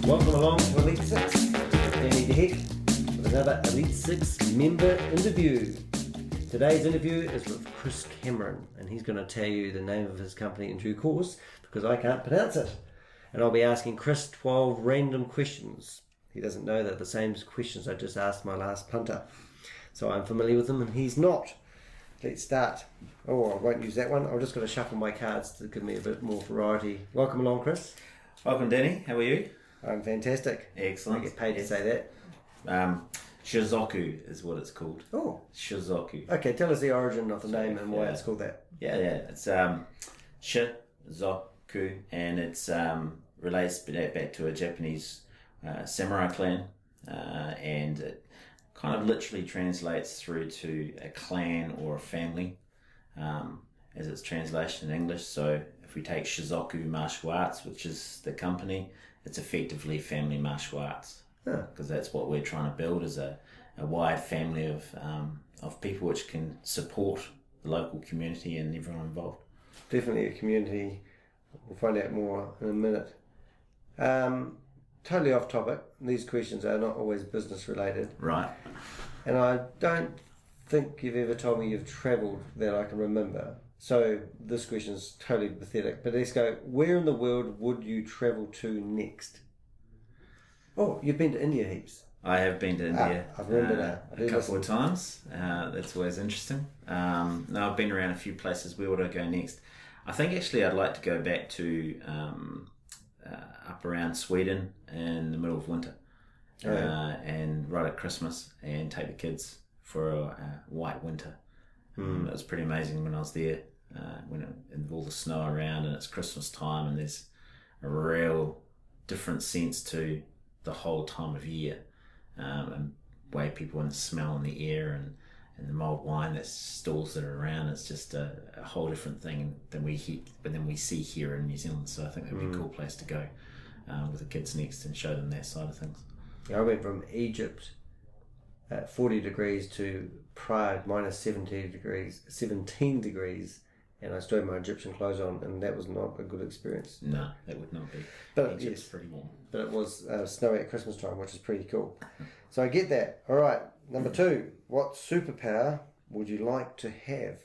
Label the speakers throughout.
Speaker 1: Welcome along to Elite 6. Danny DeHeck with another Elite 6 member interview. Today's interview is with Chris Cameron, and he's going to tell you the name of his company in due course because I can't pronounce it. And I'll be asking Chris 12 random questions. He doesn't know that the same questions I just asked my last punter. So I'm familiar with him and he's not. Let's start. Oh, I won't use that one. I'm just going to shuffle my cards to give me a bit more variety. Welcome along, Chris.
Speaker 2: Welcome, Danny. How are you?
Speaker 1: I'm fantastic.
Speaker 2: Excellent.
Speaker 1: I get paid to say that.
Speaker 2: Shizoku is what it's called.
Speaker 1: Oh.
Speaker 2: Shizoku.
Speaker 1: Okay, tell us the origin of the name and why it's called that.
Speaker 2: Yeah. It's Shizoku, and it's relates back to a Japanese samurai clan, and it kind of literally translates through to a clan or a family, as its translation in English. So if we take Shizoku Martial Arts, which is the company, it's effectively family martial arts, because that's what we're trying to build, is a wide family of people which can support the local community and everyone involved.
Speaker 1: Definitely a community. We'll find out more in a minute. Totally off topic. These questions are not always business related.
Speaker 2: Right.
Speaker 1: And I don't think you've ever told me you've travelled that I can remember. So this question is totally pathetic. But let's go. Where in the world would you travel to next? Oh, you've been to India heaps.
Speaker 2: I have been to India.
Speaker 1: I remember that.
Speaker 2: A couple of times. That's always interesting. No, I've been around a few places. Where would I go next? I think actually I'd like to go back to up around Sweden in the middle of winter, and right at Christmas, and take the kids for a white winter. It was pretty amazing when I was there, with all the snow around, and it's Christmas time, and there's a real different sense to the whole time of year, and way people and the smell in the air and the mulled wine that stalls that are around. It's just a whole different thing than we see here in New Zealand. So I think that'd be a cool place to go with the kids next and show them that side of things.
Speaker 1: Yeah, I went from Egypt at 40 degrees to Prague minus 17 degrees, and I still had my Egyptian clothes on, and that was not a good experience.
Speaker 2: No, that would not be.
Speaker 1: But
Speaker 2: Egypt's pretty warm.
Speaker 1: But it was snowy at Christmas time, which is pretty cool. So I get that. All right, number 2. What superpower would you like to have?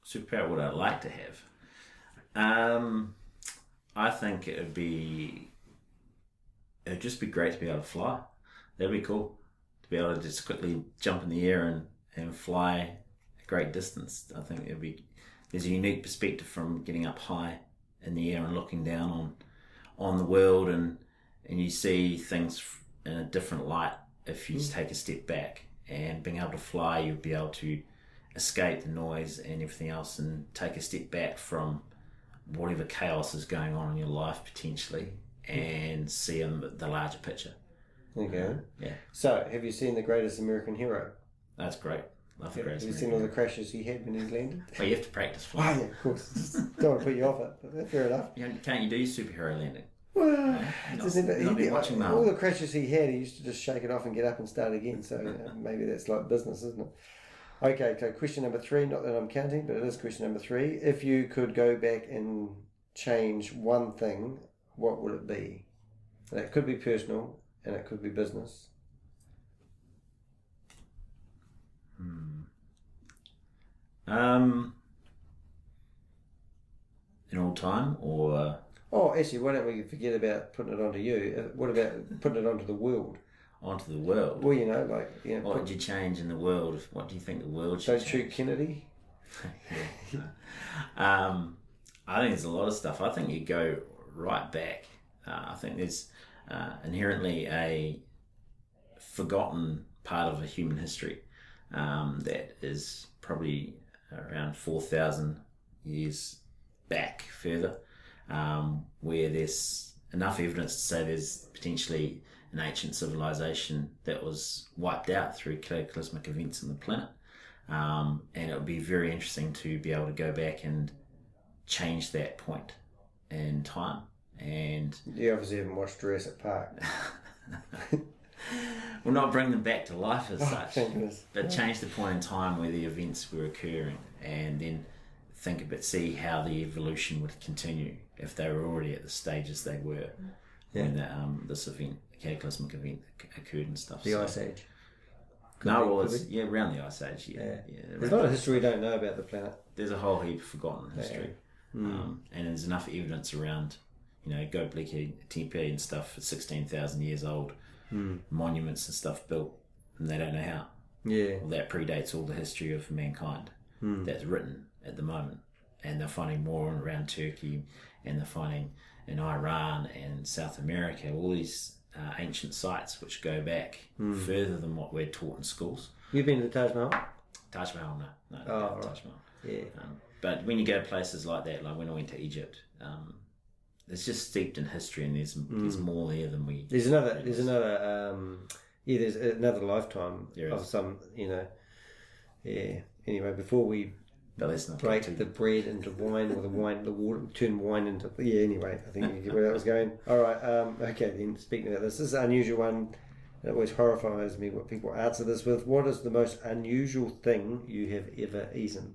Speaker 2: Superpower would I like to have? I think it would just be great to be able to fly. That'd be cool. To be able to just quickly jump in the air and fly a great distance. I think there's a unique perspective from getting up high in the air and looking down on the world, and you see things in a different light if you just take a step back. And being able to fly, you'll be able to escape the noise and everything else and take a step back from whatever chaos is going on in your life potentially, and see the larger picture.
Speaker 1: Okay.
Speaker 2: Yeah.
Speaker 1: So, have you seen The Greatest American Hero?
Speaker 2: That's great. Love The Greatest
Speaker 1: Have you
Speaker 2: American
Speaker 1: seen all
Speaker 2: Hero.
Speaker 1: the crashes he had when he landed?
Speaker 2: Well, you have to practice
Speaker 1: Oh,
Speaker 2: flying.
Speaker 1: yeah, of course. Don't want to put you off it, but fair enough.
Speaker 2: Can't you do superhero landing?
Speaker 1: Well,
Speaker 2: watching that.
Speaker 1: all the crashes he had, he used to just shake it off and get up and start again. So maybe that's like business, isn't it? Okay, so question number 3. Not that I'm counting, but it is question number 3. If you could go back and change one thing, what would it be? And it could be personal, and it could be business.
Speaker 2: In all time, or
Speaker 1: Oh, actually, why don't we forget about putting it onto you? What about putting it onto the world?
Speaker 2: onto the world?
Speaker 1: Well, like,
Speaker 2: What would you change in the world? What do you think the world should
Speaker 1: Don't shoot
Speaker 2: change?
Speaker 1: Kennedy.
Speaker 2: I think there's a lot of stuff. I think you go right back. I think there's inherently a forgotten part of a human history that is probably around 4,000 years back further, where there's enough evidence to say there's potentially an ancient civilization that was wiped out through cataclysmic events on the planet. And it would be very interesting to be able to go back and change that point in time. And
Speaker 1: You obviously haven't watched Jurassic Park.
Speaker 2: we'll not bring them back to life as such,
Speaker 1: thank goodness.
Speaker 2: but change the point in time where the events were occurring, and then see how the evolution would continue if they were already at the stages they were. when this event, cataclysmic event, occurred and stuff.
Speaker 1: The Ice Age.
Speaker 2: Around the Ice Age. Yeah.
Speaker 1: There's a lot of history we don't know about the planet.
Speaker 2: There's a whole heap of forgotten history, and there's enough evidence around. Göbekli Tepe and stuff. 16,000 years old, monuments and stuff built, and they don't know how.
Speaker 1: Yeah.
Speaker 2: Well, that predates all the history of mankind that's written at the moment, and they're finding more around Turkey, and they're finding in Iran and South America all these ancient sites which go back further than what we're taught in schools.
Speaker 1: You've been to the Taj Mahal?
Speaker 2: Taj Mahal, no.
Speaker 1: Right.
Speaker 2: Taj Mahal.
Speaker 1: Yeah.
Speaker 2: But when you go to places like that, like when I went to Egypt, it's just steeped in history, and there's more there than we.
Speaker 1: There's another lifetime of some. Yeah. Anyway, before we break the bread into wine, or the water turn wine into. Yeah. Anyway, I think you get where that was going. All right. Okay. Then speaking about this is an unusual one. It always horrifies me what people answer this with. What is the most unusual thing you have ever eaten?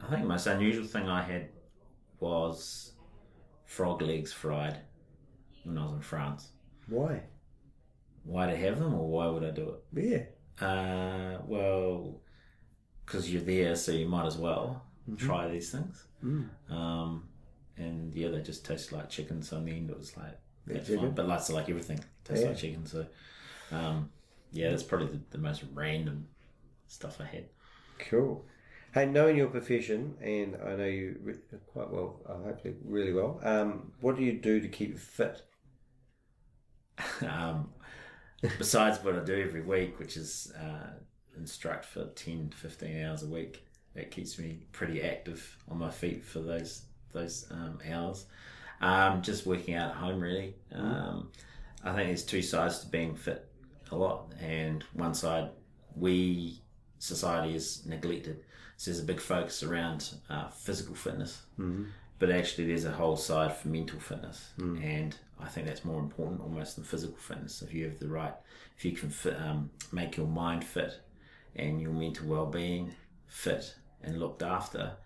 Speaker 2: I think the most unusual thing I had was frog legs fried when I was in France.
Speaker 1: Why?
Speaker 2: Why to have them, or why would I do it?
Speaker 1: Yeah.
Speaker 2: Well, because you're there, so you might as well try these things. And they just taste like chicken, so in the end it was like, that's fine. But like everything tastes like chicken, so that's probably the most random stuff I had.
Speaker 1: Cool. Hey, knowing your profession, and I know you quite well, hopefully really well, what do you do to keep fit?
Speaker 2: Besides what I do every week, which is instruct for 10 to 15 hours a week, that keeps me pretty active on my feet for those hours. Just working out at home, really. I think there's two sides to being fit a lot, and one side, society is neglected. So there's a big focus around physical fitness, but actually there's a whole side for mental fitness, and I think that's more important almost than physical fitness. If you can make your mind fit and your mental well-being fit and looked after,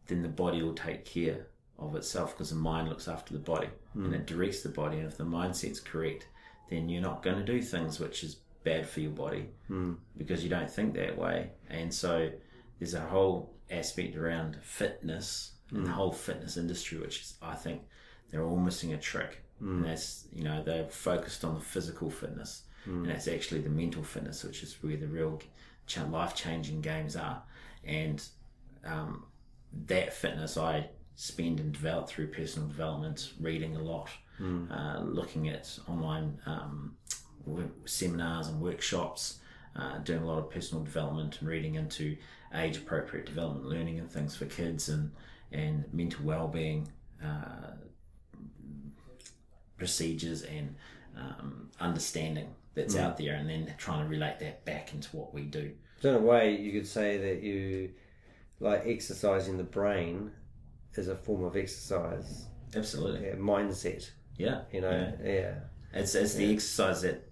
Speaker 2: then the body will take care of itself, because the mind looks after the body and it directs the body. And if the mindset's correct, then you're not going to do things which is bad for your body because you don't think that way. And so there's a whole aspect around fitness and the whole fitness industry, which is, I think they're all missing a trick. And that's, they're focused on the physical fitness, and that's actually the mental fitness, which is where the real life-changing games are. And that fitness I spend and develop through personal development, reading a lot, looking at online seminars and workshops, doing a lot of personal development and reading into age-appropriate development learning and things for kids, and mental well-being procedures and understanding that's out there, and then trying to relate that back into what we do.
Speaker 1: So in a way, you could say that you like exercising the brain is a form of exercise.
Speaker 2: Absolutely.
Speaker 1: Yeah, mindset.
Speaker 2: Yeah. It's the exercise that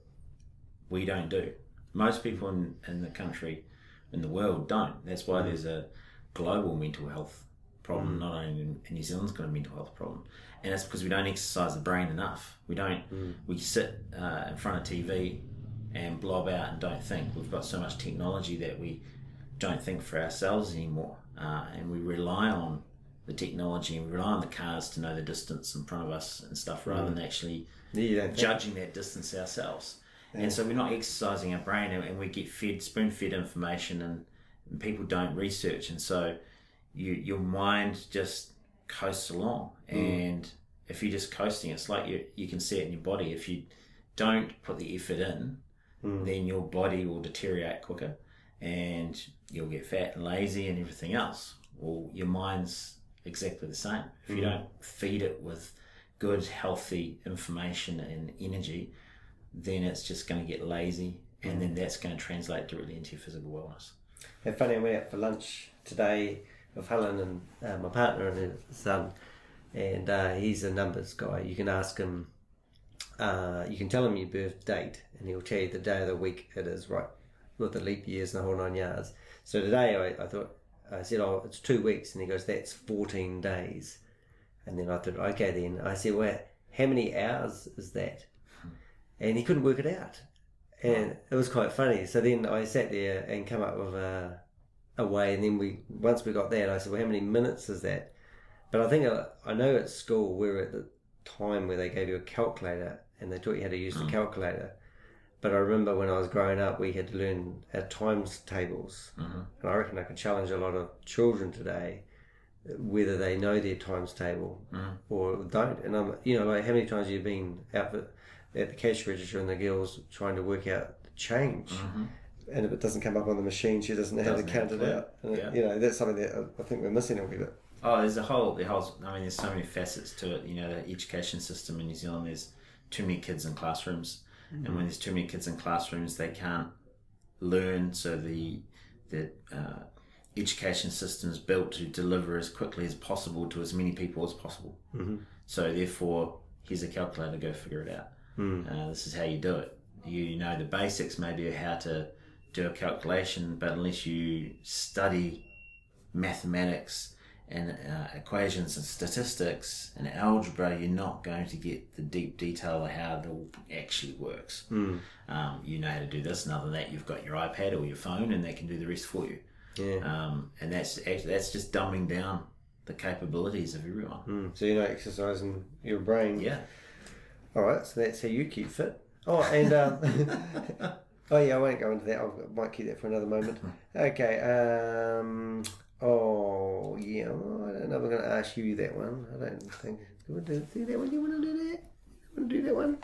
Speaker 2: we don't do. Most people in the country, in the world, don't. That's why there's a global mental health problem. Not only in New Zealand's got a mental health problem, and that's because we don't exercise the brain enough. We don't. We sit in front of TV and blob out and don't think. We've got so much technology that we don't think for ourselves anymore, and we rely on the technology, and we rely on the cars to know the distance in front of us and stuff, rather than actually judging that distance ourselves. And so we're not exercising our brain, and we get spoon-fed information, and people don't research, and so your mind just coasts along. And if you're just coasting, it's like you can see it in your body. If you don't put the effort in, then your body will deteriorate quicker, and you'll get fat and lazy and everything else. Well, your mind's exactly the same. If you don't feed it with good, healthy information and energy, then it's just going to get lazy, and then that's going to translate directly into your physical wellness.
Speaker 1: It's funny, I went out for lunch today with Helen and my partner and her son, and he's a numbers guy. You can ask him, you can tell him your birth date, and he'll tell you the day of the week it is, right, with the leap years and the whole 9 yards. So today I thought, I said, oh, it's 2 weeks. And he goes, that's 14 days. And then I thought, okay, then. I said, well, how many hours is that? And he couldn't work it out. And it was quite funny. So then I sat there and come up with a way. And then once we got that, I said, well, how many minutes is that? But I think, I know at school, we were at the time where they gave you a calculator and they taught you how to use the calculator. But I remember when I was growing up, we had to learn our times tables. And I reckon I could challenge a lot of children today, whether they know their times table or don't. And I'm, like how many times have you been out at the cash register and the girl's trying to work out the change, and if it doesn't come up on the machine, she doesn't know how to count it out. And that's something that I think we're missing a wee bit.
Speaker 2: Oh, there's the whole. I mean, there's so many facets to it. The education system in New Zealand. There's too many kids in classrooms, and when there's too many kids in classrooms, they can't learn. So the education system is built to deliver as quickly as possible to as many people as possible. So therefore, here's a calculator. Go figure it out. This is how you do it. You know the basics maybe of how to do a calculation, but unless you study mathematics and equations and statistics and algebra, you're not going to get the deep detail of how it all actually works. You know how to do this, and other than that, you've got your iPad or your phone, and that can do the rest for you. And that's just dumbing down the capabilities of everyone.
Speaker 1: So exercising your brain.
Speaker 2: Yeah.
Speaker 1: All right, so that's how you keep fit. Oh, and oh yeah, I won't go into that. I might keep that for another moment. Okay. Oh yeah, I don't know. We're going to ask you that one. I don't think. Do you want to do that one? Do you want to do that? Want to do that one?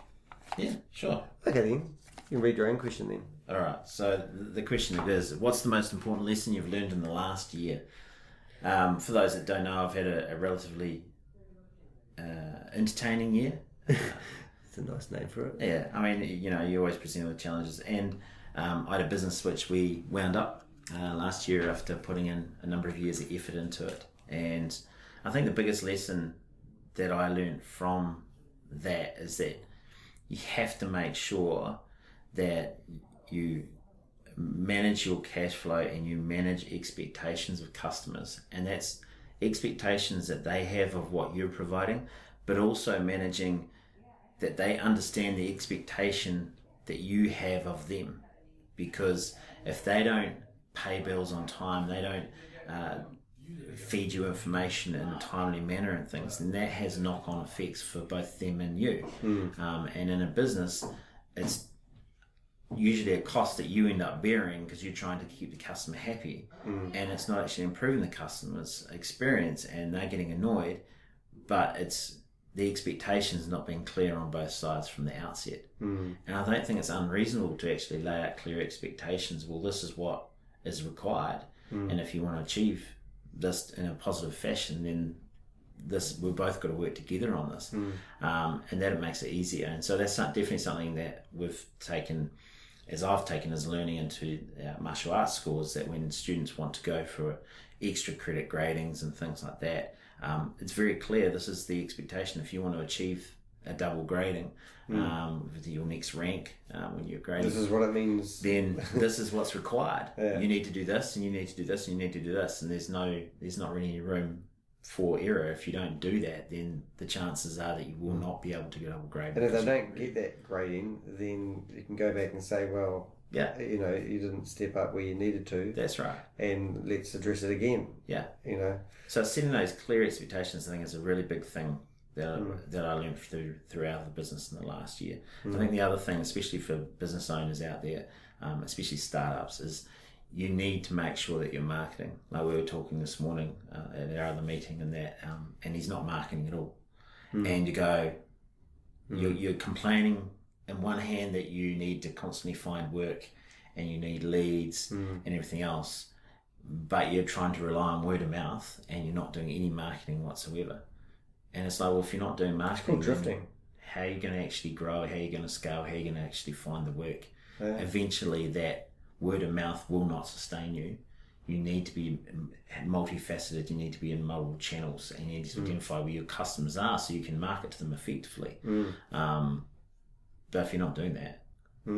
Speaker 2: Yeah, sure.
Speaker 1: Okay then. You can read your own question then.
Speaker 2: All right. So the question it is: what's the most important lesson you've learned in the last year? For those that don't know, I've had a relatively entertaining year.
Speaker 1: It's a nice name for it.
Speaker 2: Yeah, I mean, you always present with challenges, and I had a business which we wound up last year after putting in a number of years of effort into it. And I think the biggest lesson that I learned from that is that you have to make sure that you manage your cash flow and you manage expectations of customers, and that's expectations that they have of what you're providing, but also managing that they understand the expectation that you have of them. Because if they don't pay bills on time, they don't feed you information in a timely manner and things, then that has knock-on effects for both them and you. And in a business, it's usually a cost that you end up bearing because you're trying to keep the customer happy, and it's not actually improving the customer's experience, and they're getting annoyed, but it's the expectations not being clear on both sides from the outset. And I don't think it's unreasonable to actually lay out clear expectations. Well, this is what is required, and if you want to achieve this in a positive fashion, then we've both got to work together on this, and that it makes it easier. And so that's definitely something that I've taken as learning into martial arts schools, that when students want to go for extra credit gradings and things like that, it's very clear this is the expectation. If you want to achieve a double grading with your next rank, when you're grading,
Speaker 1: this is what it means,
Speaker 2: then this is what's required. You need to do this, and you need to do this, and you need to do this, and there's not really any room for error. If you don't do that, then the chances are that you will not be able to get double grading.
Speaker 1: And if they don't get that grading, then you can go back and say, well, you didn't step up where you needed to.
Speaker 2: That's right. And
Speaker 1: let's address it again.
Speaker 2: So setting those clear expectations, I think, is a really big thing that I learned throughout the business in the last year. I think the other thing, especially for business owners out there, especially startups, is you need to make sure that you're marketing. Like we were talking this morning at our other meeting, and he's not marketing at all. And you go, you're complaining in one hand that you need to constantly find work and you need leads and everything else, but you're trying to rely on word of mouth and you're not doing any marketing whatsoever. And it's like, well, if you're not doing marketing,
Speaker 1: drifting.
Speaker 2: How are you going to actually grow? How are you going to scale? How are you going to actually find the work? Eventually that word of mouth will not sustain you. You need to be multifaceted. You need to be in multiple channels, and you need to identify where your customers are so you can market to them effectively. But if you're not doing that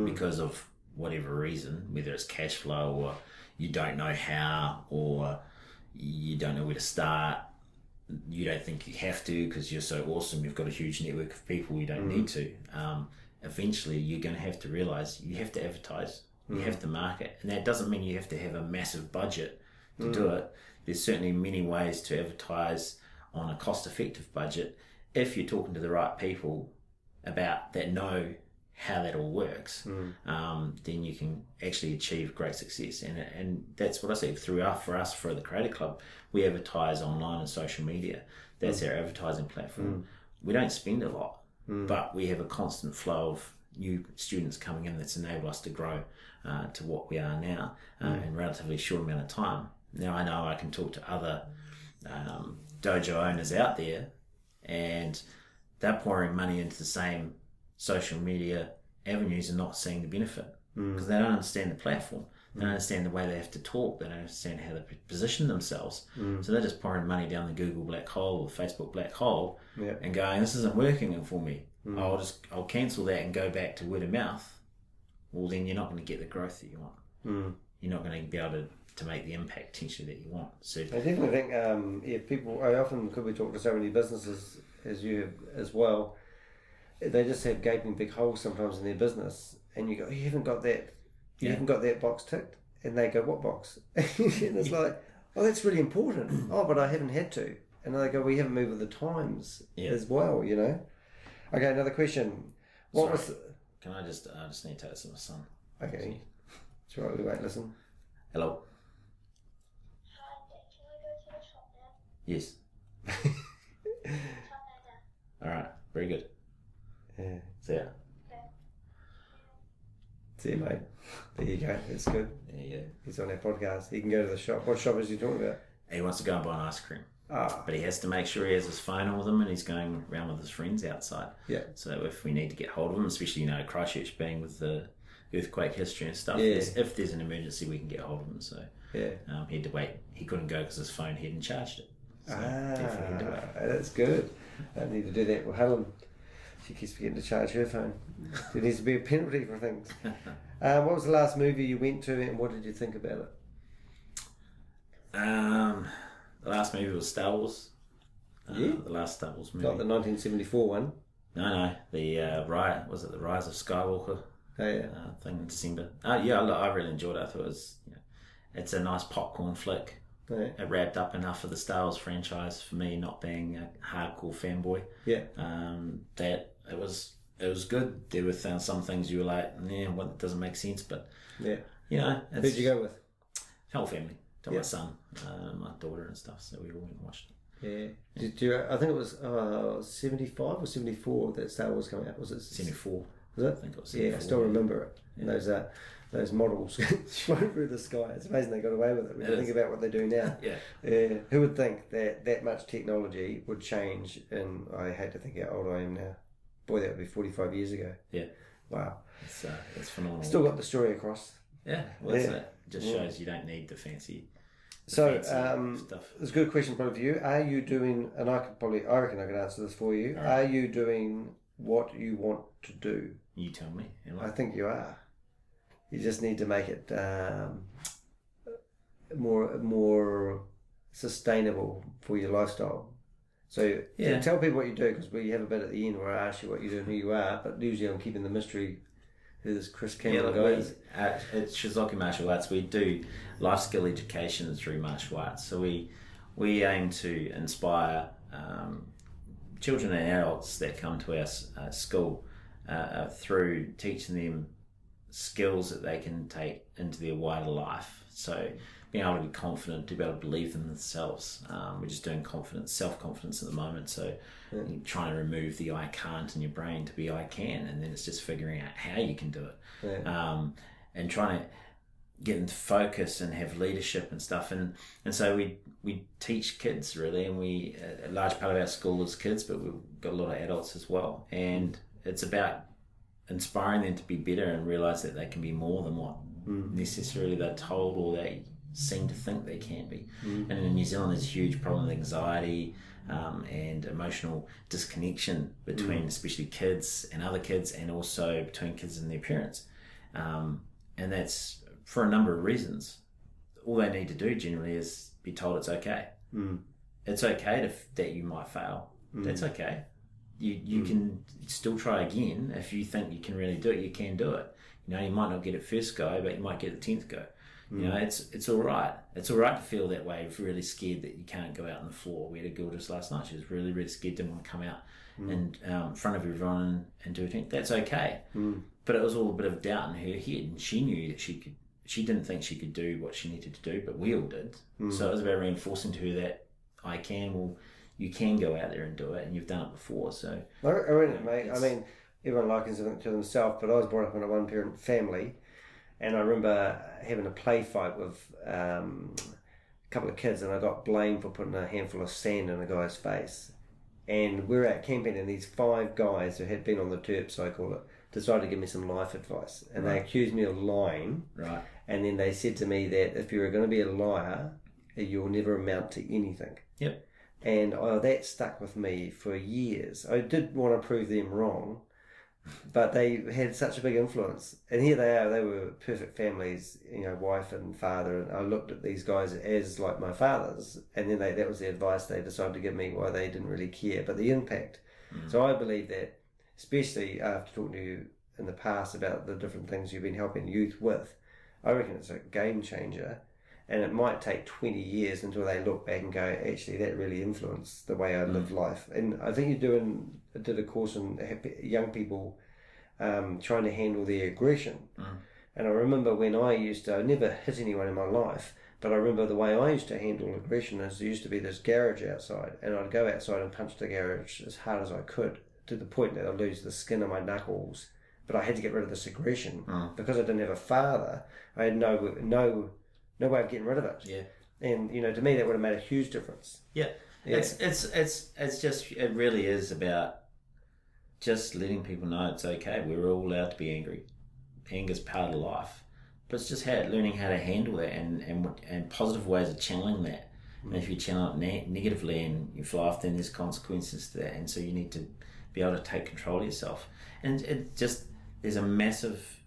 Speaker 2: because of whatever reason, whether it's cash flow or you don't know how, or you don't know where to start. You don't think you have to because you're so awesome. You've got a huge network of people. You don't need to. Eventually, you're going to have to realize you have to advertise. You have to market, and that doesn't mean you have to have a massive budget to do it. There's certainly many ways to advertise on a cost-effective budget if you're talking to the right people about that know how that all works. Then you can actually achieve great success, and that's what I say for the Creator Club. We advertise online and social media. That's our advertising platform. We don't spend a lot, but we have a constant flow of new students coming in that's enabled us to grow to what we are now in a relatively short amount of time. Now I know I can talk to other dojo owners out there, and they're pouring money into the same social media avenues and not seeing the benefit because they don't understand the platform. They don't understand the way they have to talk. They don't understand how they position themselves. So they're just pouring money down the Google black hole or Facebook black hole and going, this isn't working for me. I'll cancel that and go back to word of mouth. Well, then you're not going to get the growth that you want. You're not going to be able to make the impact potentially that you want. So
Speaker 1: I definitely think people, I often, because we talk to so many businesses as you have as well, they just have gaping big holes sometimes in their business, and you go, you haven't got that, haven't got that box ticked, and they go, what box? And it's like, oh, that's really important. Oh, but I haven't had to, and they go, we haven't moved with the times as well, you know. Okay, another question.
Speaker 2: Can I just need to take this to my son?
Speaker 1: Okay, that's right. We won't listen.
Speaker 2: Hello.
Speaker 3: Hi, can I go to the shop now?
Speaker 2: Yes. All right. Very good.
Speaker 1: Yeah.
Speaker 2: See ya.
Speaker 1: See you, mate. There you go. That's good.
Speaker 2: Yeah.
Speaker 1: He's on our podcast. He can go to the shop. What shop is he talking about?
Speaker 2: He wants to go and buy an ice cream.
Speaker 1: Ah.
Speaker 2: But he has to make sure he has his phone with him and he's going around with his friends outside.
Speaker 1: Yeah.
Speaker 2: So if we need to get hold of him, especially, Christchurch being with the earthquake history and stuff,
Speaker 1: Yeah.
Speaker 2: if there's an emergency, we can get hold of him. So
Speaker 1: Yeah.
Speaker 2: he had to wait. He couldn't go because his phone hadn't charged it. So definitely had to wait.
Speaker 1: That's good. I need to do that with Helen. She keeps forgetting to charge her phone. There needs to be a penalty for things. What was the last movie you went to, and what did you think about it?
Speaker 2: The last movie was Star Wars.
Speaker 1: Yeah.
Speaker 2: The last Star Wars movie.
Speaker 1: Not the 1974 one.
Speaker 2: No. The Rise of Skywalker
Speaker 1: Oh yeah.
Speaker 2: thing in December. I really enjoyed it. I thought it was, it's a nice popcorn flick.
Speaker 1: Oh, yeah.
Speaker 2: It wrapped up enough of the Star Wars franchise for me, not being a hardcore fanboy.
Speaker 1: Yeah.
Speaker 2: That it was good. There were some things you were like, what doesn't make sense, but
Speaker 1: Yeah.
Speaker 2: Who'd
Speaker 1: Who'd you go with?
Speaker 2: Whole family. To
Speaker 1: Yeah.
Speaker 2: my son, my daughter and stuff. So we all went and watched it.
Speaker 1: Yeah. Did you? I think it was 75 or 74 that Star Wars came out. Was it
Speaker 2: 74.
Speaker 1: Was it?
Speaker 2: I think it was 74.
Speaker 1: Yeah, I still remember it. Yeah. Those models flown through the sky. It's amazing they got away with it when you think about what they do now.
Speaker 2: Yeah.
Speaker 1: Who would think that much technology would change? And I hate to think how old I am now. Boy, that would be 45 years ago.
Speaker 2: Yeah.
Speaker 1: Wow.
Speaker 2: It's phenomenal.
Speaker 1: Still got the story across.
Speaker 2: Yeah. Well, it just shows you don't need the fancy.
Speaker 1: So,
Speaker 2: stuff.
Speaker 1: it's a good question from you. Are you doing, and I reckon I could answer this for you.
Speaker 2: Right.
Speaker 1: Are you doing what you want to do?
Speaker 2: You tell me.
Speaker 1: I think you are. You just need to make it more sustainable for your lifestyle. So tell people what you do, because we have a bit at the end where I ask you what you do and who you are, but usually I'm keeping the mystery who this Chris Cameron guy is.
Speaker 2: At Shizoku Martial Arts, we do life skill education through martial arts. So we aim to inspire children and adults that come to our school through teaching them skills that they can take into their wider life. So being able to be confident, to be able to believe in themselves. We're just doing self-confidence at the moment. So you're trying to remove the I can't in your brain to be I can, and then it's just figuring out how you can do it. And trying to get into focus and have leadership and stuff. And so we teach kids really, and a large part of our school is kids, but we've got a lot of adults as well. And it's about inspiring them to be better and realise that they can be more than what necessarily they're told or they seem to think they can be. And in New Zealand there's a huge problem with anxiety and emotional disconnection between especially kids and other kids, and also between kids and their parents. And that's for a number of reasons. All they need to do generally is be told it's okay.
Speaker 1: Mm.
Speaker 2: It's okay that you might fail. That's okay. You can still try again. If you think you can really do it, you can do it. You know, you might not get it first go, but you might get it 10th go. You know, it's all right. It's all right to feel that way. If you're really scared that you can't go out on the floor. We had a girl just last night. She was really, really scared, didn't want to come out in front of everyone and do it. That's okay. But it was all a bit of doubt in her head, and she knew that she could. She didn't think she could do what she needed to do, but we all did. So it was about reinforcing to her that I can. Well, you can go out there and do it, and you've done it before. So
Speaker 1: I reckon, mate. I mean, everyone likens it to themselves, but I was brought up in a one-parent family, and I remember having a play fight with a couple of kids, and I got blamed for putting a handful of sand in a guy's face. And we were out camping, and these 5 guys who had been on the terps, so I call it, decided to give me some life advice, and they accused me of lying.
Speaker 2: Right.
Speaker 1: And then they said to me that if you're going to be a liar, you'll never amount to anything.
Speaker 2: Yep.
Speaker 1: And that stuck with me for years. I did want to prove them wrong, but they had such a big influence. And here they are, they were perfect families, you know, wife and father. And I looked at these guys as like my fathers. And then that was the advice they decided to give me, why they didn't really care, but the impact. So I believe that, especially after talking to you in the past about the different things you've been helping youth with, I reckon it's a game changer. And it might take 20 years until they look back and go, actually, that really influenced the way I live life. And I think you did a course on young people trying to handle their aggression. And I remember when I never hit anyone in my life, but I remember the way I used to handle aggression is there used to be this garage outside, and I'd go outside and punch the garage as hard as I could, to the point that I'd lose the skin of my knuckles. But I had to get rid of this aggression. Because I didn't have a father, I had no way of getting rid of it.
Speaker 2: Yeah.
Speaker 1: And, you know, to me that would have made a huge difference.
Speaker 2: Yeah. It's just, it really is about just letting people know it's okay. We're all allowed to be angry. Anger's part of life. But it's just learning how to handle that and positive ways of channeling that. And if you channel it negatively and you fly off, then there's consequences to that. And so you need to be able to take control of yourself. And it just, there's a massive,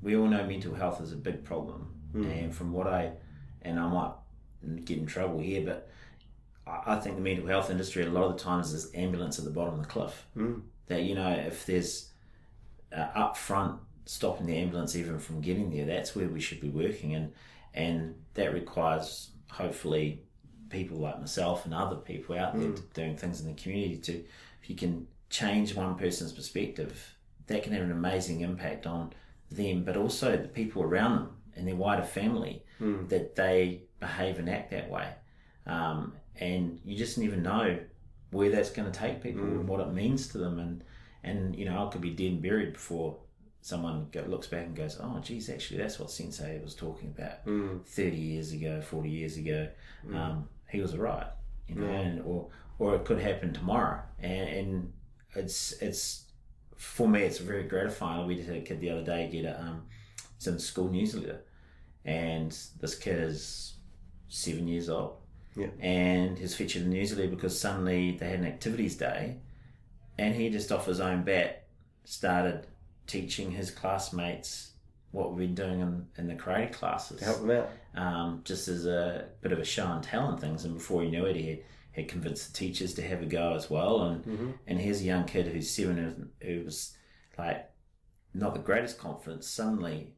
Speaker 2: we all know mental health is a big problem. And from what I might get in trouble here, but I think the mental health industry a lot of the times is ambulance at the bottom of the cliff. That, you know, if there's up front stopping the ambulance even from getting there, that's where we should be working, and that requires hopefully people like myself and other people out there doing things in the community if you can change one person's perspective, that can have an amazing impact on them, but also the people around them and their wider family, that they behave and act that way. And you just never know where that's going to take people and what it means to them. And you know, I could be dead and buried before someone looks back and goes, oh, geez, actually, that's what Sensei was talking about 30 years ago, 40 years ago. He was right, you know, and, or it could happen tomorrow. And it's for me, it's very gratifying. We just had a kid the other day get it's in the school newsletter, and this kid is 7 years old, and he's featured in the newsletter because suddenly they had an activities day, and he just off his own bat started teaching his classmates what we've been doing in the karate classes
Speaker 1: to help them out,
Speaker 2: just as a bit of a show and tell and things. And before he knew it, he had convinced the teachers to have a go as well. And here's a young kid who's 7 who was like not the greatest confidence, suddenly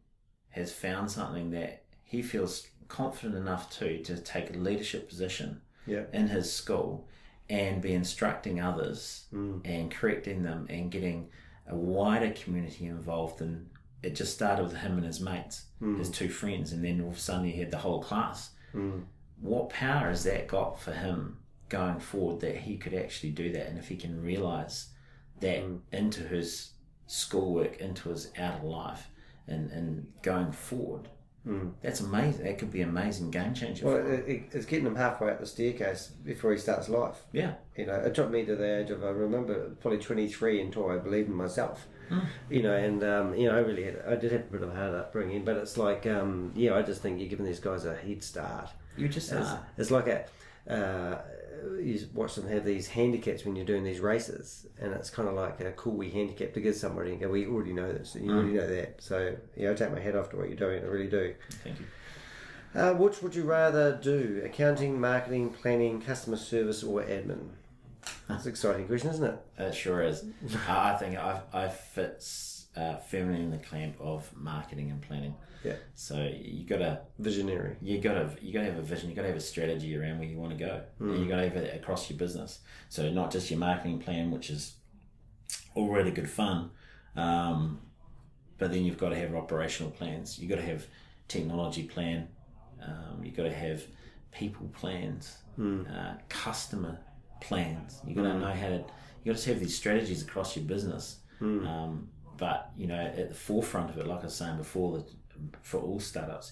Speaker 2: has found something that he feels confident enough to take a leadership position in his school and be instructing others and correcting them and getting a wider community involved. And it just started with him and his mates, his 2 friends, and then all of a sudden he had the whole class. What power has that got for him going forward, that he could actually do that? And if he can realise that into his schoolwork, into his outer life, and going forward, that's amazing. That could be an amazing game changer.
Speaker 1: Well, it's getting him halfway up the staircase before he starts life.
Speaker 2: Yeah.
Speaker 1: You know, it took me to the age of, I remember, probably 23 until I believed in myself. You know, and you know, I did have a bit of a hard upbringing, but it's like, I just think you're giving these guys a head start.
Speaker 2: You just are.
Speaker 1: It's like you watch them have these handicaps when you're doing these races, and it's kind of like a cool wee handicap to give somebody and go, we already know this, and you already know that. So I take my hat off to what you're doing. I really do.
Speaker 2: Thank you.
Speaker 1: Which would you rather do? Accounting, marketing, planning, customer service, or admin? That's an exciting question, isn't it?
Speaker 2: It sure is. I think I fit firmly in the camp of marketing and planning.
Speaker 1: Yeah.
Speaker 2: So you got to
Speaker 1: visionary.
Speaker 2: You got to have a vision. You got to have a strategy around where you want to go, and you got to have it across your business. So not just your marketing plan, which is all really good fun, but then you've got to have operational plans. You got to have technology plan. You got to have people plans, customer plans. You got to know how to. You got to have these strategies across your business. But at the forefront of it, like I was saying before, for all startups,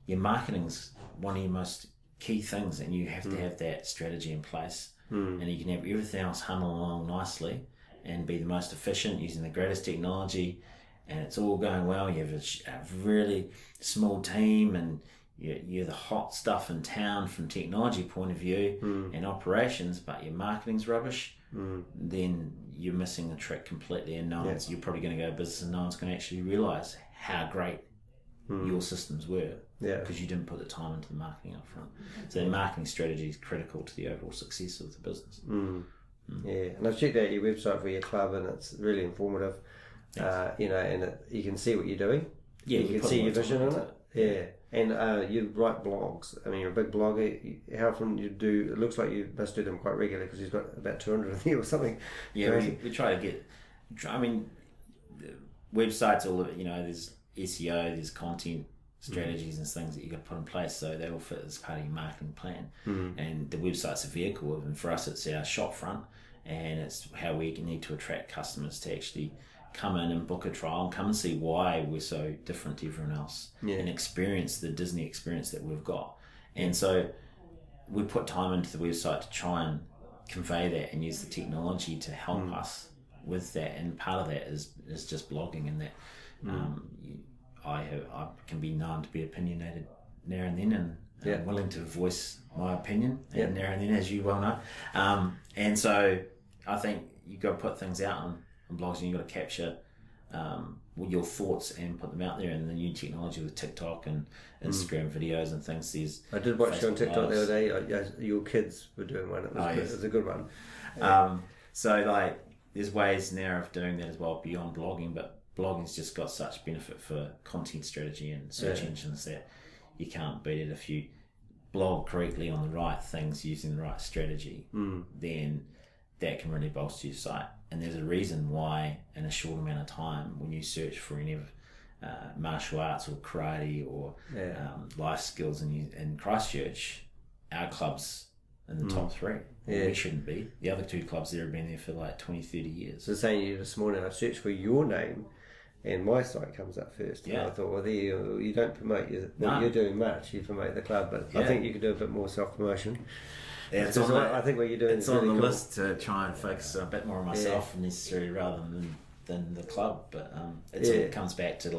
Speaker 2: your marketing's one of your most key things, and you have to have that strategy in place. And you can have everything else hum along nicely and be the most efficient using the greatest technology, and it's all going well. You have a really small team, and you're the hot stuff in town from technology point of view and operations, but your marketing's rubbish. Then you're missing the trick completely, and you're probably going to go to business and no one's going to actually realise how great your systems were because you didn't put the time into the marketing up front. So the marketing strategy is critical to the overall success of the business.
Speaker 1: Yeah, and I've checked out your website for your club, and it's really informative. And you can see what you're doing.
Speaker 2: Yeah,
Speaker 1: you can see your vision in it. Yeah. And you write blogs. I mean, you're a big blogger. How often you do? It looks like you must do them quite regularly because you've got about 200 of you or something.
Speaker 2: Yeah, we try to get. I mean, the websites, all of it. There's SEO, there's content strategies and things that you got to put in place, so they all fit as part of your marketing plan. And the website's a vehicle, and for us, it's our shop front, and it's how we need to attract customers to actually come in and book a trial and come and see why we're so different to everyone else and experience the Disney experience that we've got. And so we put time into the website to try and convey that and use the technology to help us with that. And part of that is just blogging, and that I can be known to be opinionated now and then, and I'm willing to voice my opinion now and then, as you well know. And so I think you've got to put things out on blogs, and you've got to capture your thoughts and put them out there. And the new technology with TikTok and Instagram videos and things.
Speaker 1: I did watch you on TikTok the other day. Your kids were doing one. It was a good one.
Speaker 2: So there's ways now of doing that as well beyond blogging, but blogging's just got such benefit for content strategy and search engines that you can't beat it. If you blog correctly on the right things using the right strategy, then that can really bolster your site. And there's a reason why in a short amount of time, when you search for any of martial arts or karate or life skills in Christchurch, our club's in the top 3. Well, we shouldn't be. The other 2 clubs there have been there for 20, 30 years.
Speaker 1: So saying you this morning, I searched for your name and my site comes up first. And I thought, well, there you don't promote what you're doing much. You promote the club, but I think you could do a bit more self-promotion.
Speaker 2: Yeah,
Speaker 1: I think what you're doing
Speaker 2: it's
Speaker 1: is really
Speaker 2: on the
Speaker 1: cool.
Speaker 2: list to try and focus a bit more on myself necessarily rather than the club. But it comes back to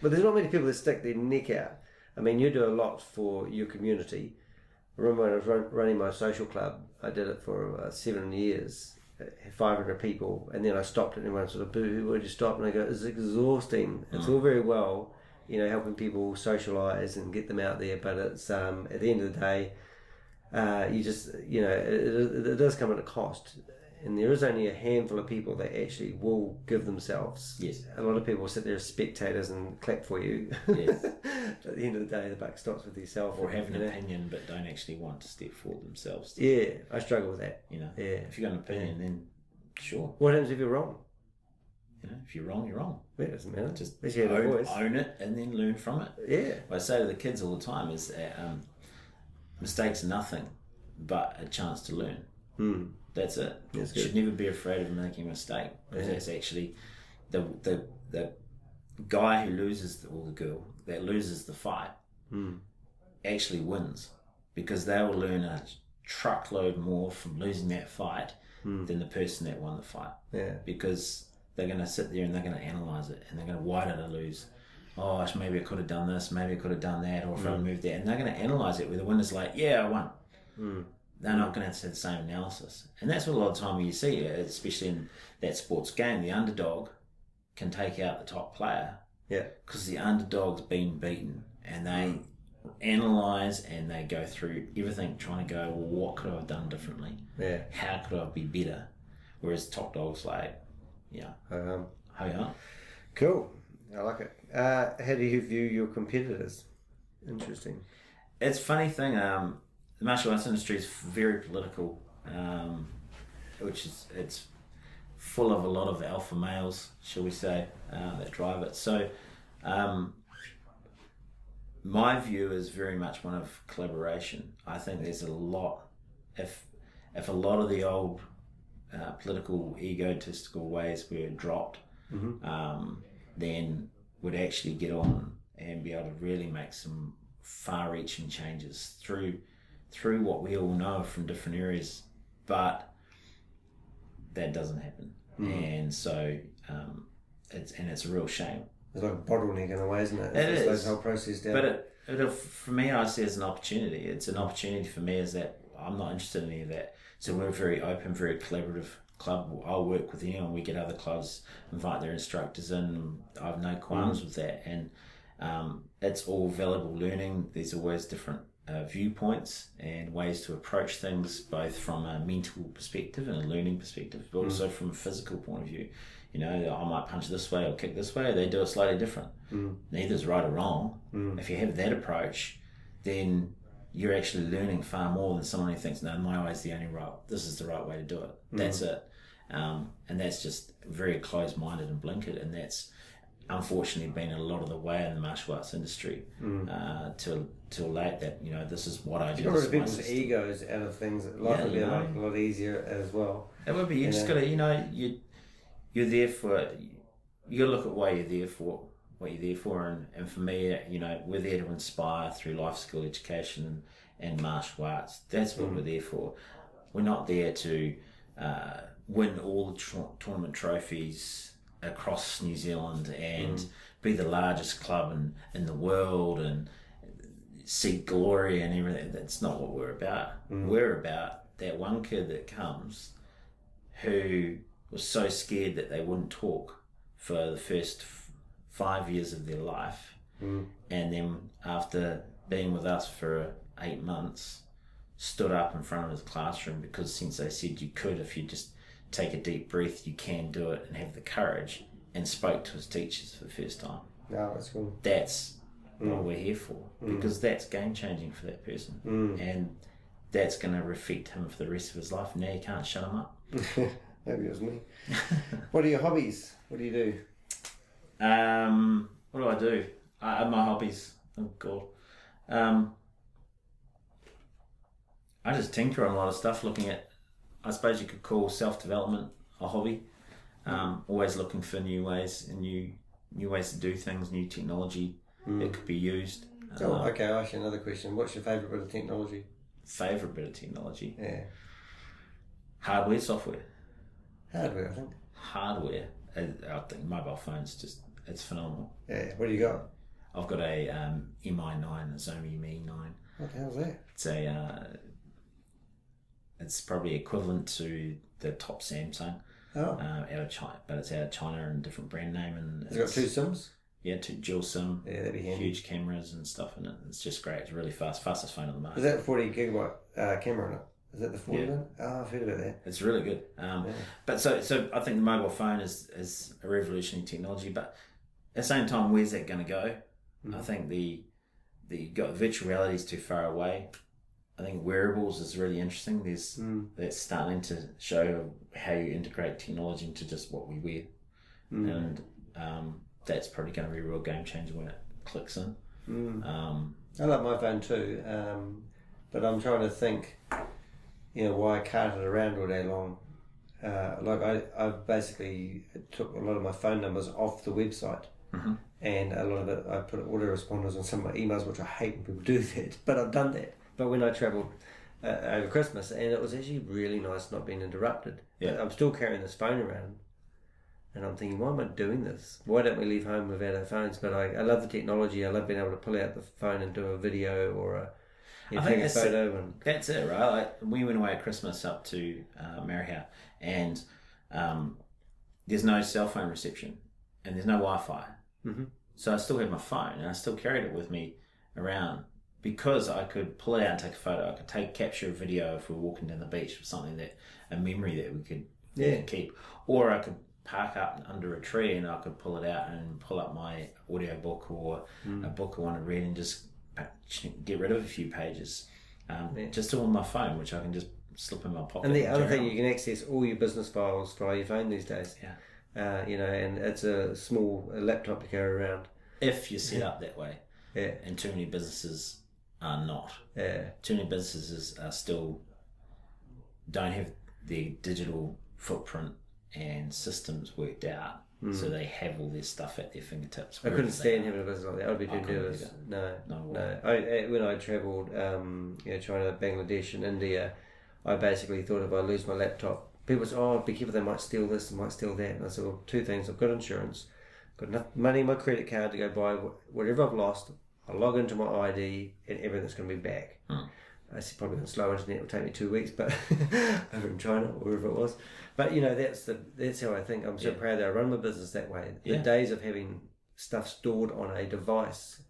Speaker 1: But there's not many people that stick their neck out. I mean, you do a lot for your community. I remember when I was running my social club, I did it for 7 years, 500 people, and then I stopped and everyone sort of, boo, why'd you stop? And I go, it's exhausting. It's all very well, helping people socialise and get them out there, but it's at the end of the day, you just, it does come at a cost, and there is only a handful of people that actually will give themselves.
Speaker 2: Yes.
Speaker 1: A lot of people sit there as spectators and clap for you.
Speaker 2: Yes.
Speaker 1: At the end of the day, the buck stops with yourself.
Speaker 2: Or have an opinion but don't actually want to step forward themselves.
Speaker 1: Yeah, I struggle with that.
Speaker 2: If you've got an opinion, then sure.
Speaker 1: What happens if you're wrong?
Speaker 2: If you're wrong, you're wrong.
Speaker 1: It doesn't matter.
Speaker 2: Just
Speaker 1: own
Speaker 2: it and then learn from it.
Speaker 1: Yeah.
Speaker 2: What I say to the kids all the time is that mistakes are nothing but a chance to learn. That's it. You should never be afraid of making a mistake, because that's actually the guy who loses, or the girl that loses the fight actually wins, because they will learn a truckload more from losing that fight than the person that won the fight.
Speaker 1: Yeah.
Speaker 2: Because they're going to sit there and they're going to analyse it, and they're going to, why did I lose? Oh, maybe I could have done this, maybe I could have done that, or if I moved that, and they're going to analyse it where the winner's like, I won. They're not going to have to have the same analysis. And that's what a lot of time you see, especially in that sports game, the underdog can take out the top player.
Speaker 1: Yeah.
Speaker 2: Because the underdog's been beaten, and analyze and they go through everything, trying to go, well, what could I have done differently?
Speaker 1: Yeah.
Speaker 2: How could I be better? Whereas Top Dog's like, ho hum.
Speaker 1: Cool. I like it. How do you view your competitors? Interesting.
Speaker 2: It's a funny thing. The martial arts industry is very political, it's full of a lot of alpha males, shall we say, that drive it. So, my view is very much one of collaboration. I think there's a lot. If a lot of the old political, egotistical ways were dropped, then we'd actually get on and be able to really make some far-reaching changes through what we all know from different areas. But that doesn't happen, and so it's a real shame.
Speaker 1: It's like a bottleneck in a way, isn't it?
Speaker 2: It is.
Speaker 1: Those whole process down.
Speaker 2: But for me, I see it as an opportunity. It's an opportunity for me is that I'm not interested in any of that. So we're a very open, very collaborative club. I'll work with anyone. We get other clubs, invite their instructors in. I have no qualms with that. And it's all valuable learning. There's always different viewpoints and ways to approach things, both from a mental perspective and a learning perspective, but also from a physical point of view. You know, I might punch this way or kick this way. They do it slightly different. Neither's right or wrong. If you have that approach, then you're actually learning far more than someone who thinks, no, my way is the only right. This is the right way to do it. That's it. And that's just very closed-minded and blinkered. And that's unfortunately been a lot of the way in the martial arts industry till late. That this is what I do.
Speaker 1: You've got rid of people's egos out of things. Life would be a lot easier as well.
Speaker 2: It would be. You just got to, you're there for. You got to look at why you're there for. What you're there for, and for me, we're there to inspire through life skill education and martial arts. That's what we're there for. We're not there to win all the tournament trophies across New Zealand and be the largest club in the world and seek glory and everything. That's not what we're about. We're about that one kid that comes who was so scared that they wouldn't talk for the first 5 years of their life, and then after being with us for 8 months, stood up in front of his classroom because Sensei said you could, if you just take a deep breath, you can do it, and have the courage, and spoke to his teachers for the first time.
Speaker 1: No, that's cool.
Speaker 2: That's what we're here for, because that's game changing for that person, and that's going to affect him for the rest of his life. Now you can't shut him up.
Speaker 1: Maybe it was me. What are your hobbies? What do you do?
Speaker 2: What do I do? My hobbies. Oh God. I just tinker on a lot of stuff. Looking at, I suppose you could call self-development a hobby. Always looking for new ways and new ways to do things, new technology that could be used.
Speaker 1: Okay, I'll ask you another question. What's your favourite bit of technology?
Speaker 2: Favourite bit of technology?
Speaker 1: Yeah.
Speaker 2: Hardware, software.
Speaker 1: Hardware, I think.
Speaker 2: Hardware. I think mobile phones it's phenomenal.
Speaker 1: Yeah. What do you got?
Speaker 2: I've got a MI9, a Xiaomi Mi 9.
Speaker 1: What the hell's that?
Speaker 2: It's it's probably equivalent to the top Samsung out of China, but it's out of China and a different brand name. And
Speaker 1: it's got 2 SIMs?
Speaker 2: Yeah, 2 dual SIM.
Speaker 1: Yeah, that'd be handy.
Speaker 2: Huge cameras and stuff in it. It's just great. It's really fastest phone on the market.
Speaker 1: Is that a 40 gigabyte camera in it? Is that the 40 one? Oh, I've heard about that.
Speaker 2: It's really good. But so I think the mobile phone is a revolutionary technology, but at the same time, where's that going to go? I think the virtual reality is too far away. I think wearables is really interesting. That's starting to show how you integrate technology into just what we wear, and that's probably going to be a real game changer when it clicks in.
Speaker 1: I love my phone too, but I'm trying to think, why I cart it around all day long. I basically took a lot of my phone numbers off the website. And a lot of it, I put autoresponders on some of my emails, which I hate when people do that, but I've done that. But when I travelled over Christmas, and it was actually really nice not being interrupted.
Speaker 2: Yeah.
Speaker 1: But I'm still carrying this phone around, and I'm thinking, why am I doing this? Why don't we leave home without our phones? But I love the technology. I love being able to pull out the phone and do a video or take a photo. And
Speaker 2: that's it, right? We went away at Christmas up to Marihau, and there's no cell phone reception, and there's no Wi-Fi. So I still had my phone, and I still carried it with me around. because I could pull it out and take a photo. I could capture a video if we were walking down the beach or something, that a memory that we could keep. Or I could park up under a tree and I could pull it out and pull up my audio book or a book I want to read and just get rid of a few pages. Just on my phone, which I can just slip in my pocket.
Speaker 1: And the other thing, you can access all your business files via your phone these days.
Speaker 2: Yeah.
Speaker 1: And it's a small laptop to carry around.
Speaker 2: If you're set up that way.
Speaker 1: Yeah.
Speaker 2: And too many businesses are not.
Speaker 1: Yeah.
Speaker 2: Too many businesses are still don't have their digital footprint and systems worked out, so they have all their stuff at their fingertips.
Speaker 1: I couldn't stand having a business like that. I'd be too nervous. No. When I travelled, China, Bangladesh, and India, I basically thought if I lose my laptop, people say, "Oh, be careful, they might steal this, they might steal that." And I said, "Well, two things: I've got insurance, got enough money in my credit card to go buy whatever I've lost. I log into my ID, and everything's going to be back." I said probably on slow internet it will take me 2 weeks, but over in China or wherever it was. But that's how I think. I'm so proud that I run my business that way. The days of having stuff stored on a device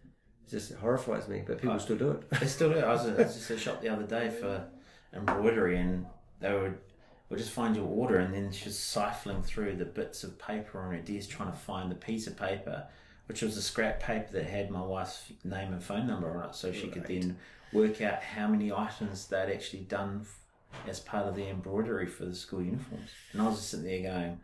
Speaker 1: just horrifies me, but people still do it.
Speaker 2: They still do it. I was just at a shop the other day for embroidery, and they would just find your order, and then just siphoning through the bits of paper on her desk trying to find the piece of paper, which was a scrap paper that had my wife's name and phone number on it, so she could then work out how many items they'd actually done as part of the embroidery for the school uniforms. And I was just sitting there going,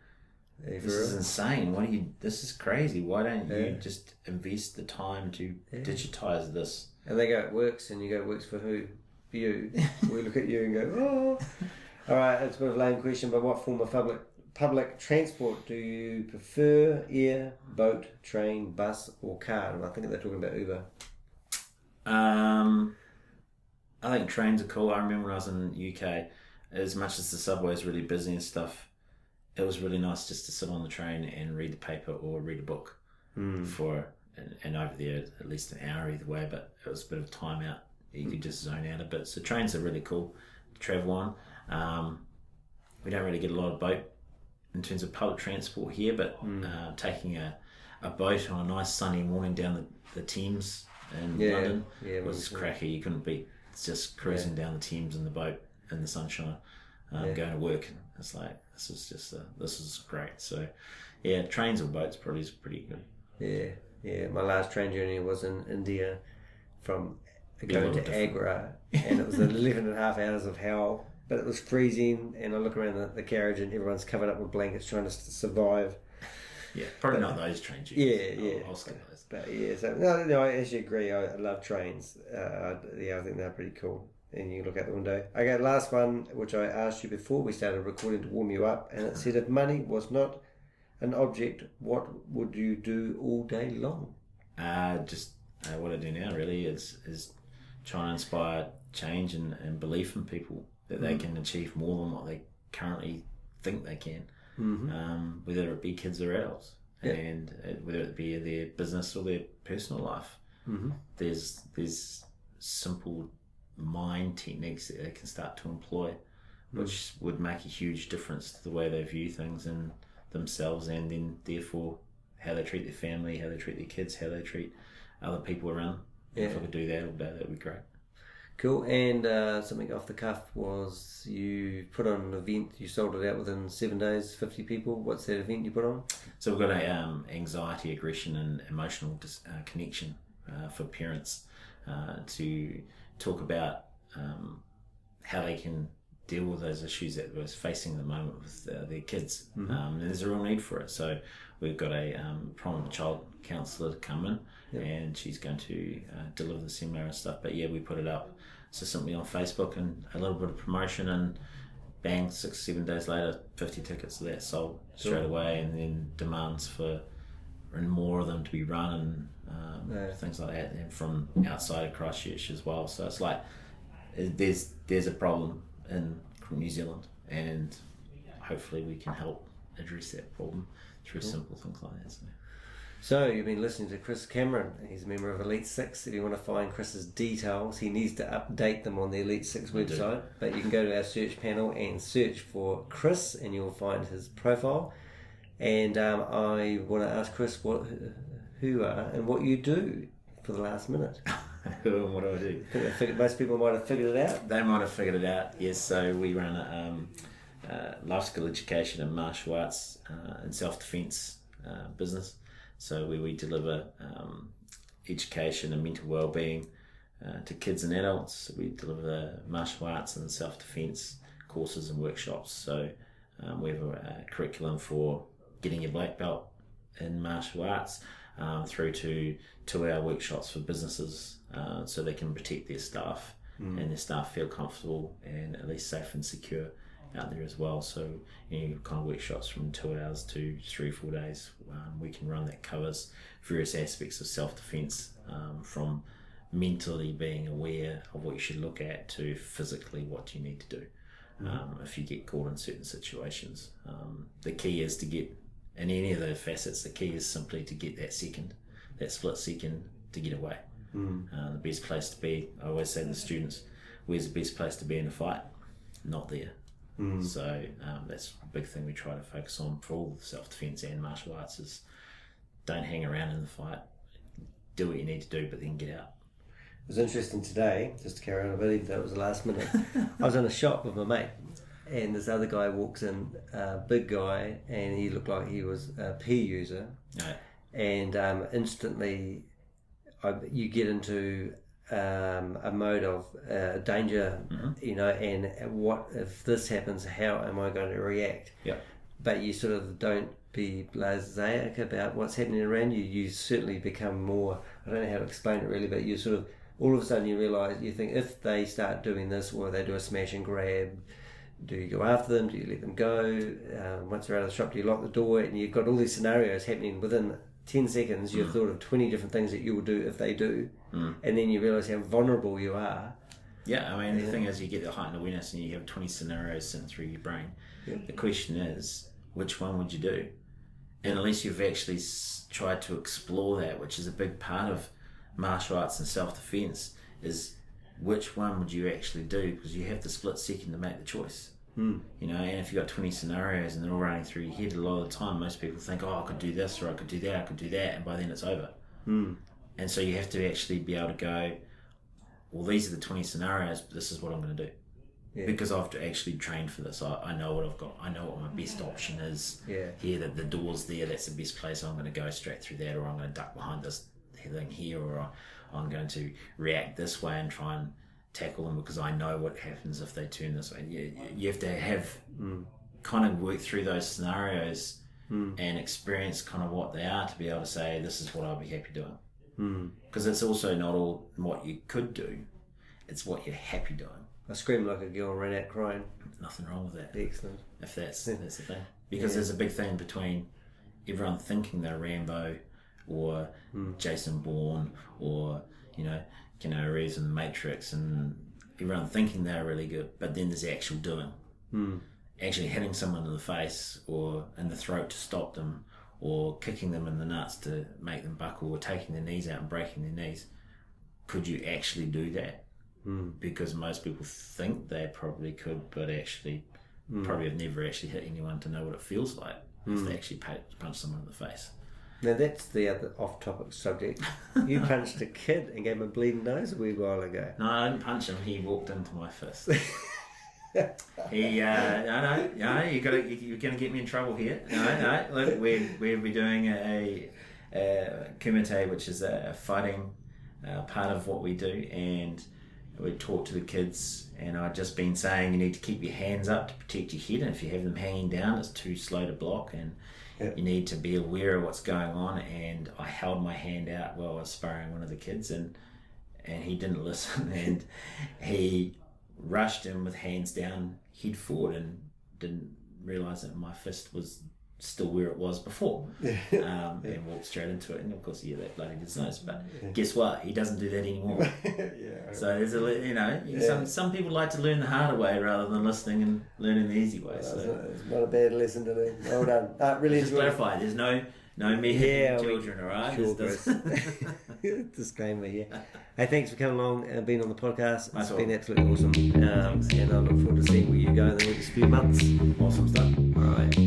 Speaker 2: this is insane. This is crazy. Why don't you just invest the time to digitise this?
Speaker 1: And they go, it works, and you go, it works for who? For you. We look at you and go, oh. All right, it's a bit of a lame question, but what form of public transport do you prefer? Air, boat, train, bus, or car? And I think they're talking about Uber.
Speaker 2: I think trains are cool. I remember when I was in the UK, as much as the subway is really busy and stuff, it was really nice just to sit on the train and read the paper or read a book for, and over there at least an hour either way, but it was a bit of time out. You could just zone out a bit. So trains are really cool to travel on. We don't really get a lot of boat in terms of public transport here, but taking a boat on a nice sunny morning down the Thames in London was cracky. You couldn't beat just cruising down the Thames in the boat in the sunshine, going to work. It's like, this is great. So trains or boats probably is pretty good.
Speaker 1: My last train journey was in India from going to Agra, and it was 11 and a half hours of hell, but it was freezing, and I look around the carriage and everyone's covered up with blankets trying to survive.
Speaker 2: Probably not those train journeys. I'll skip those.
Speaker 1: But no, I actually agree. I love trains. I think they're pretty cool. And you look out the window. Okay, last one, which I asked you before we started recording to warm you up, and it said, if money was not an object, what would you do all day long?
Speaker 2: What I do now really is try and inspire change and belief in people that they can achieve more than what they currently think they can. Whether it be kids or adults, and whether it be their business or their personal life. There's simple mind techniques that they can start to employ, which would make a huge difference to the way they view things and themselves, and then therefore how they treat their family, how they treat their kids, how they treat other people around. If I could do that all day, that would be great.
Speaker 1: Cool. And something off the cuff was you put on an event, you sold it out within 7 days, 50 people. What's that event you put on? So
Speaker 2: we've got a anxiety, aggression and emotional connection for parents to talk about how they can deal with those issues that we're facing at the moment with their kids. And there's a real need for it. So we've got a prominent child counsellor to come in, and she's going to deliver the seminar and stuff. But we put it up simply on Facebook and a little bit of promotion, and bang, 6-7 days later, 50 tickets of that sold straight away, and then demands for and more of them to be run and things like that, and from outside of Christchurch as well. So it's like there's a problem in New Zealand, and hopefully we can help address that problem through simple things like that. So you've been listening to Chris Cameron. He's a member of Elite 6. If you want to find Chris's details, he needs to update them on the Elite 6 website. But you can go to our search panel and search for Chris, and you'll find his profile. And I want to ask Chris who you are and what you do for the last minute. What do I do?
Speaker 1: I think most people might have figured it out.
Speaker 2: They might have figured it out. Yes. So we run a life skill education and martial arts and self-defense business. So we deliver education and mental well-being to kids and adults. We deliver martial arts and self-defense courses and workshops. So we have a curriculum for getting your black belt in martial arts through to 2-hour workshops for businesses so they can protect their staff and their staff feel comfortable and at least safe and secure out there as well. So kind of workshops from 2 hours to 3 or 4 days we can run that covers various aspects of self-defense, from mentally being aware of what you should look at to physically what you need to do if you get caught in certain situations. The key is to get, in any of those facets, the key is simply to get that split second to get away. The best place to be, I always say to the students, where's the best place to be in a fight? Not there. So that's a big thing we try to focus on for all self-defense and martial arts is don't hang around in the fight. Do what you need to do, but then get out.
Speaker 1: It was interesting today, just to carry on a bit, even though it was the last minute. I was in a shop with my mate, and this other guy walks in, big guy, and he looked like he was a P user.
Speaker 2: Right.
Speaker 1: And instantly you get into a mode of danger, and what if this happens, how am I going to react?
Speaker 2: Yep.
Speaker 1: But you sort of don't be blasé about what's happening around you. You certainly become more, I don't know how to explain it really, but you sort of, all of a sudden you realise, you think if they start doing this or they do a smash and grab, do you go after them? Do you let them go? Once they're out of the shop, do you lock the door? And you've got all these scenarios happening within 10 seconds. You've thought of 20 different things that you will do if they do. And then you realise how vulnerable you are.
Speaker 2: Yeah, I mean, the thing is you get the heightened awareness and you have 20 scenarios sitting through your brain. The question is, which one would you do? And unless you've actually tried to explore that, which is a big part of martial arts and self-defense, is which one would you actually do? Because you have the split second to make the choice. And if you've got 20 scenarios and they're all running through your head, a lot of the time most people think, I could do this or I could do that, I could do that, and by then it's over. And so you have to actually be able to go, well, these are the 20 scenarios, but this is what I'm going to do. Because I've actually trained for this. I know what I've got. I know what my best option is. Here, that the door's there, that's the best place. I'm going to go straight through that, or I'm going to duck behind this thing here, or I'm going to react this way and try and tackle them because I know what happens if they turn this way. You have to have kind of work through those scenarios and experience kind of what they are to be able to say, this is what I'll be happy doing. Because it's also not all what you could do, it's what you're happy doing.
Speaker 1: I screamed like a girl and ran out crying.
Speaker 2: Nothing wrong with that.
Speaker 1: Excellent.
Speaker 2: If that's the thing. Because there's a big thing between everyone thinking they're Rambo or Jason Bourne or, Keanu Reeves in The Matrix, and everyone thinking they're really good, but then there's the actual doing. Actually hitting someone in the face or in the throat to stop them, or kicking them in the nuts to make them buckle, or taking their knees out and breaking their knees. Could you actually do that? Because most people think they probably could, but actually probably have never actually hit anyone to know what it feels like if they actually punch someone in the face.
Speaker 1: Now that's the other off-topic subject. You punched a kid and gave him a bleeding nose a wee while ago.
Speaker 2: No, I didn't punch him. He walked into my fist. He, no, you're gonna get me in trouble here. No, look, we'll be doing a kumite, which is a fighting part of what we do, and we talk to the kids, and I've just been saying you need to keep your hands up to protect your head, and if you have them hanging down, it's too slow to block, and you need to be aware of what's going on. And I held my hand out while I was sparring one of the kids, and he didn't listen, and he rushed in with hands down, head forward, and didn't realise that my fist was still where it was before, and walked straight into it, and of course that bloodied his nose, but guess what, he doesn't do that anymore. So there's some people like to learn the harder way rather than listening and learning the easy way. So
Speaker 1: it's not a bad lesson to learn. Well done. Really
Speaker 2: just clarify, there's no me hitting children, alright?
Speaker 1: Sure, disclaimer here. Hey, thanks for coming along and being on the podcast. It's been absolutely awesome, and I look forward to seeing where you go in the next few months.
Speaker 2: Awesome stuff.
Speaker 1: Alright.